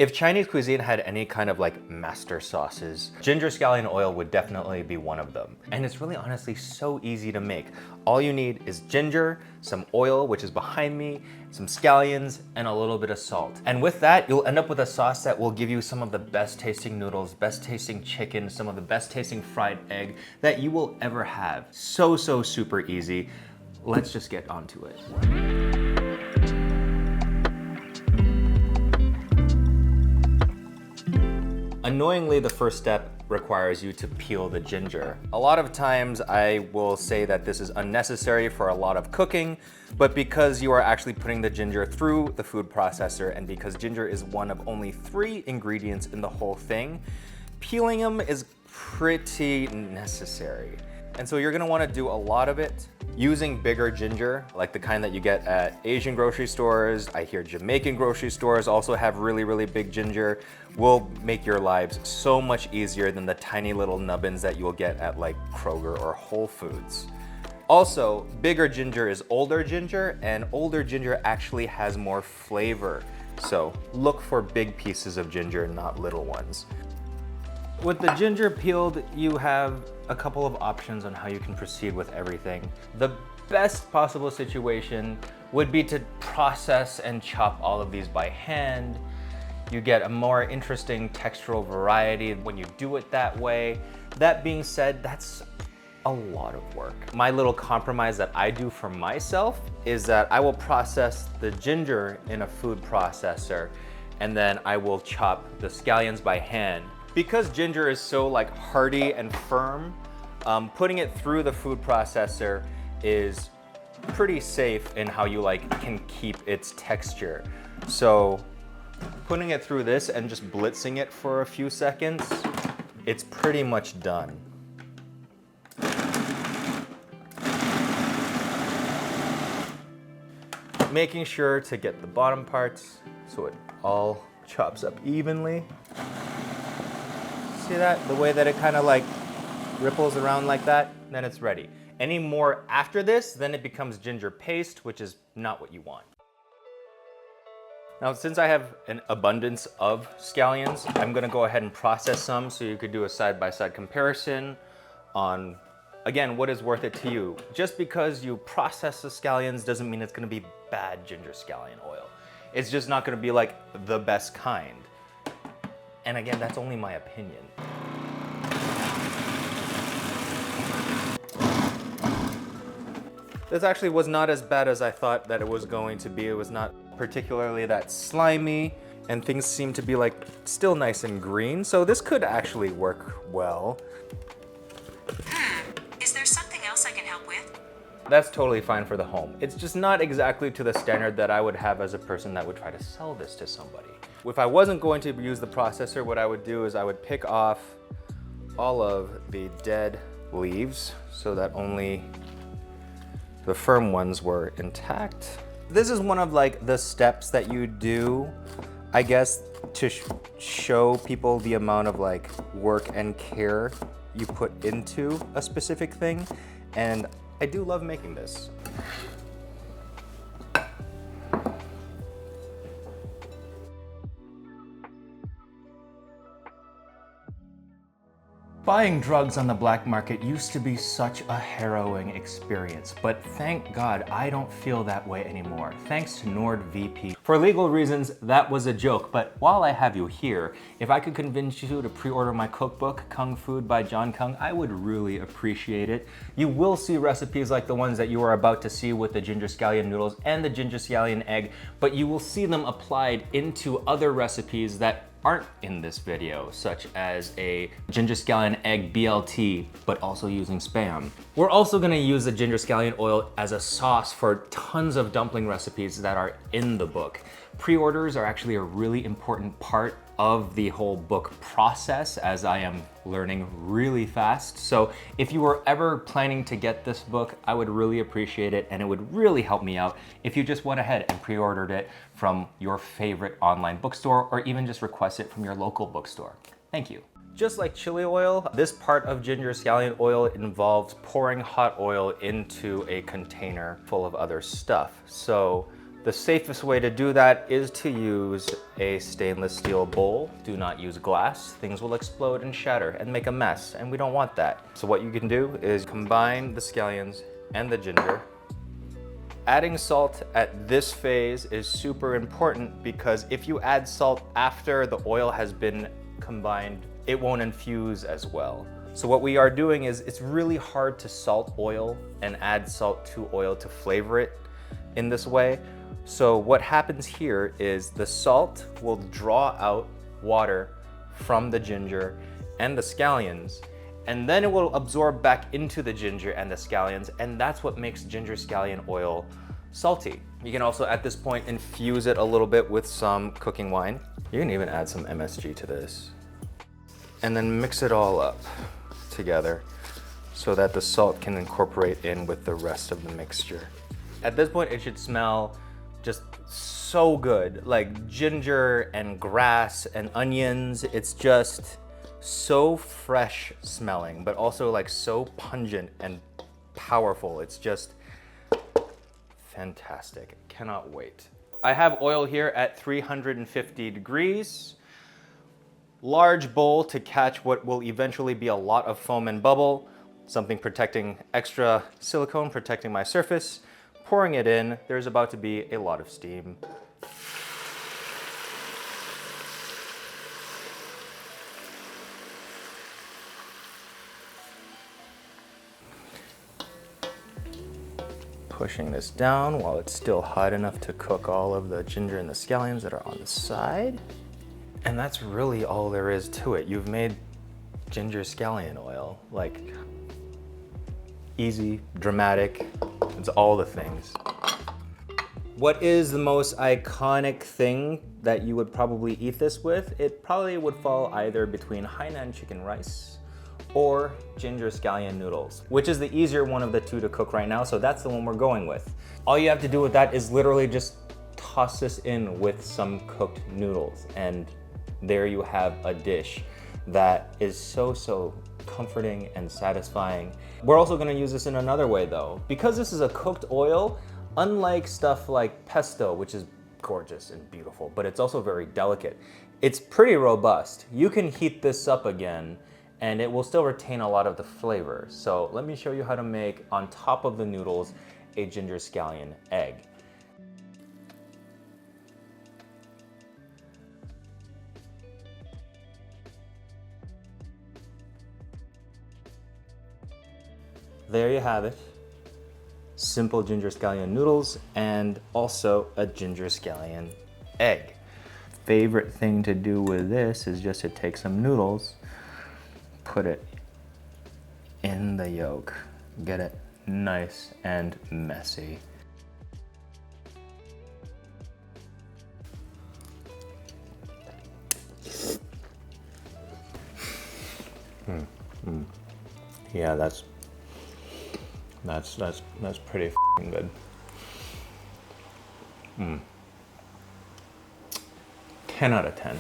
If Chinese cuisine had any kind of like master sauces, ginger scallion oil would definitely be one of them. And it's really honestly so easy to make. All you need is ginger, some oil, which is behind me, some scallions, and a little bit of salt. And with that, you'll end up with a sauce that will give you some of the best tasting noodles, best tasting chicken, some of the best tasting fried egg that you will ever have. So super easy. Let's just get onto it. Annoyingly, the first step requires you to peel the ginger. A lot of times I will say that this is unnecessary for a lot of cooking, but because you are actually putting the ginger through the food processor and because ginger is one of only 3 ingredients in the whole thing, peeling them is pretty necessary. And so you're gonna wanna do a lot of it using bigger ginger, like the kind that you get at Asian grocery stores. I hear Jamaican grocery stores also have really big ginger. Will make your lives so much easier than the tiny little nubbins that you'll get at like Kroger or Whole Foods. Also, bigger ginger is older ginger, and older ginger actually has more flavor. So look for big pieces of ginger, not little ones. With the ginger peeled, you have a couple of options on how you can proceed with everything. The best possible situation would be to process and chop all of these by hand. You get a more interesting textural variety when you do it that way. That being said, that's a lot of work. My little compromise that I do for myself is that I will process the ginger in a food processor, and then I will chop the scallions by hand. Because ginger is so like hearty and firm, putting it through the food processor is pretty safe in how you like can keep its texture. So putting it through this and just blitzing it for a few seconds, it's pretty much done. Making sure to get the bottom parts so it all chops up evenly. See that? The way that it kind of like ripples around like that, then it's ready. Any more after this, then it becomes ginger paste, which is not what you want. Now, since I have an abundance of scallions, I'm gonna go ahead and process some so you could do a side-by-side comparison on, again, what is worth it to you. Just because you process the scallions doesn't mean it's gonna be bad ginger scallion oil. It's just not gonna be like the best kind. And again, that's only my opinion. This actually was not as bad as I thought that it was going to be. It was not particularly that slimy, and things seem to be like still nice and green, so this could actually work well. Is there something else I can help with? That's totally fine for the home. It's just not exactly to the standard that I would have as a person that would try to sell this to somebody. If I wasn't going to use the processor, what I would do is I would pick off all of the dead leaves so that only the firm ones were intact. This is one of like the steps that you do, I guess, to show people the amount of like work and care you put into a specific thing. And I do love making this. Buying drugs on the black market used to be such a harrowing experience, but thank God I don't feel that way anymore, thanks to NordVPN. For legal reasons, that was a joke, but while I have you here, if I could convince you to pre-order my cookbook, Kung Food by John Kung, I would really appreciate it. You will see recipes like the ones that you are about to see with the ginger scallion noodles and the ginger scallion egg, but you will see them applied into other recipes that aren't in this video, such as a ginger scallion egg BLT, but also using Spam. We're also gonna use the ginger scallion oil as a sauce for tons of dumpling recipes that are in the book. Pre-orders are actually a really important part of the whole book process, as I am learning really fast. So if you were ever planning to get this book, I would really appreciate it, and it would really help me out if you just went ahead and pre-ordered it from your favorite online bookstore, or even just request it from your local bookstore. Thank you. Just like chili oil, this part of ginger scallion oil involves pouring hot oil into a container full of other stuff. So The safest way to do that is to use a stainless steel bowl. Do not use glass. Things will explode and shatter and make a mess, and we don't want that. So what you can do is combine the scallions and the ginger. Adding salt at this phase is super important because if you add salt after the oil has been combined, it won't infuse as well. So what we are doing is it's really hard to salt oil and add salt to oil to flavor it in this way. So what happens here is the salt will draw out water from the ginger and the scallions, and then it will absorb back into the ginger and the scallions, and that's what makes ginger scallion oil salty. You can also at this point infuse it a little bit with some cooking wine. You can even add some MSG to this. And then mix it all up together so that the salt can incorporate in with the rest of the mixture. At this point, it should smell just so good, like ginger and grass and onions. It's just so fresh smelling, but also like so pungent and powerful. It's just fantastic. Cannot wait. I have oil here at 350 degrees. Large bowl to catch what will eventually be a lot of foam and bubble. Something protecting extra silicone, protecting my surface. Pouring it in, there's about to be a lot of steam. Pushing this down while it's still hot enough to cook all of the ginger and the scallions that are on the side. And that's really all there is to it. You've made ginger scallion oil. Like, easy, dramatic, it's all the things. What is the most iconic thing that you would probably eat this with? It probably would fall either between Hainan chicken rice or ginger scallion noodles, which is the easier one of the two to cook right now, so that's the one we're going with. All you have to do with that is literally just toss this in with some cooked noodles, and there you have a dish that is so comforting and satisfying. We're also gonna use this in another way though. Because this is a cooked oil, unlike stuff like pesto, which is gorgeous and beautiful, but it's also very delicate, it's pretty robust. You can heat this up again and it will still retain a lot of the flavor. So let me show you how to make, on top of the noodles, a ginger scallion egg. There you have it. Simple ginger scallion noodles and also a ginger scallion egg. Favorite thing to do with this is just to take some noodles, put it in the yolk, get it nice and messy. Yeah, that's pretty f***ing good. 10 out of 10.